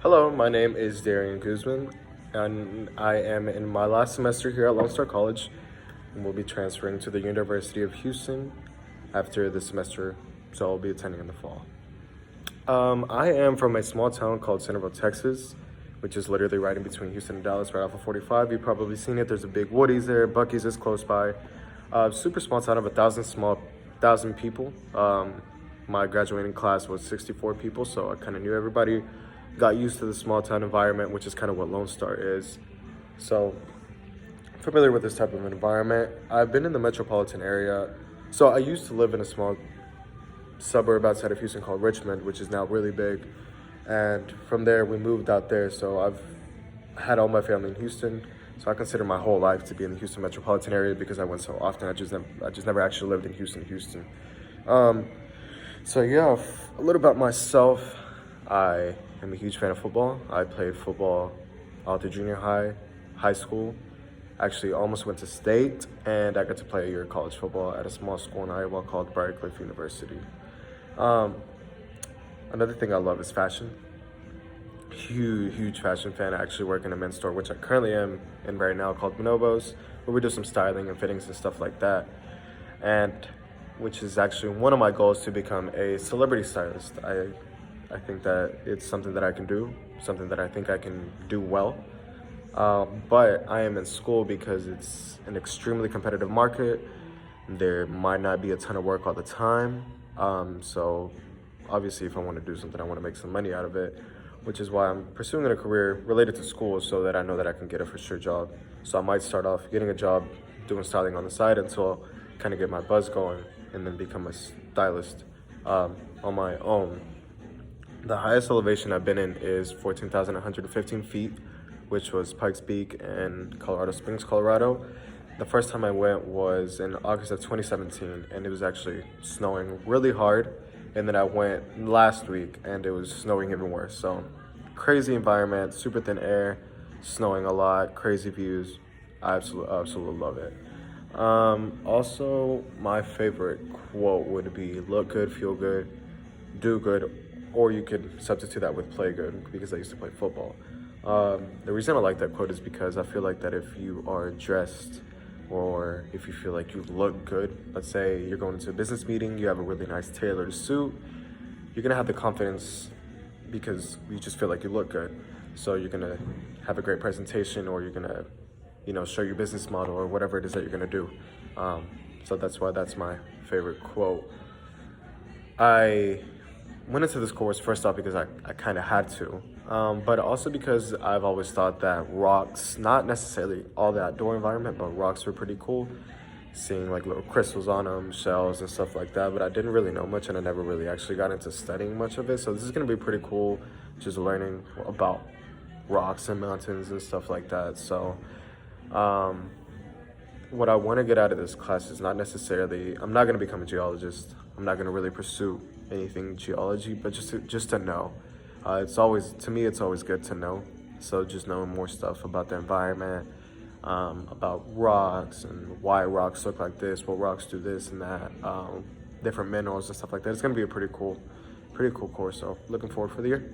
Hello, my name is Darian Guzman, and I am in my last semester here at Lone Star College, and will be transferring to the University of Houston after the semester, so I'll be attending in the fall. I am from a small town called Centerville, Texas, which is literally right in between Houston and Dallas, right off of 45. You've probably seen it. There's a big Woody's there. Buc-ee's is close by. Super small town of 1,000 people. My graduating class was 64 people, so I kind of knew everybody. Got used to the small town environment, which is kind of what Lone Star is. So familiar with this type of environment. I've been in the metropolitan area. So I used to live in a small suburb outside of Houston called Richmond, which is now really big. And from there, we moved out there. So I've had all my family in Houston. So I consider my whole life to be in the Houston metropolitan area because I went so often. I just never actually lived in Houston. Um, so yeah, a little about myself. I am a huge fan of football. I played football all through junior high, high school. Actually, almost went to state, and I got to play a year of college football at a small school in Iowa called Briar Cliff University. Um, Another thing I love is fashion. Huge fashion fan. I actually work in a men's store, which I currently am in right now, called Bonobos, where we do some styling and fittings and stuff like that. And which is actually one of my goals, to become a celebrity stylist. I think that it's something that I can do, something that I think I can do well. But I am in school because it's an extremely competitive market. There might not be a ton of work all the time. So obviously if I want to do something, I want to make some money out of it, which is why I'm pursuing a career related to school so that I know that I can get a for sure job. So I might start off getting a job doing styling on the side until I kind of get my buzz going and then become a stylist on my own. The highest elevation I've been in is 14,115 feet, which was Pikes Peak in Colorado Springs, Colorado. The first time I went was in August of 2017, and it was actually snowing really hard. And then I went last week, and it was snowing even worse. So crazy environment, super thin air, snowing a lot, crazy views. I absolutely love it. Also, my favorite quote would be look good, feel good, do good, or you could substitute that with play good, because I used to play football. The reason I like that quote is because I feel like that if you are dressed or if you feel like you look good, let's say you're going to a business meeting, you have a really nice tailored suit, you're gonna have the confidence because you just feel like you look good. So you're gonna have a great presentation, or you're gonna, show your business model or whatever it is that you're gonna do. So that's why that's my favorite quote. I went into this course first off because I kind of had to, but also because I've always thought that rocks, not necessarily all the outdoor environment, but rocks were pretty cool. Seeing like little crystals on them, shells and stuff like that, but I didn't really know much and I never really actually got into studying much of it. So this is gonna be pretty cool, just learning about rocks and mountains and stuff like that. So what I want to get out of this class is not necessarily, I'm not going to become a geologist. I'm not going to really pursue anything geology, but just to know. To me, it's always good to know. So just knowing more stuff about the environment, about rocks and why rocks look like this, what rocks do this and that, different minerals and stuff like that. It's going to be a pretty cool course. So looking forward for the year.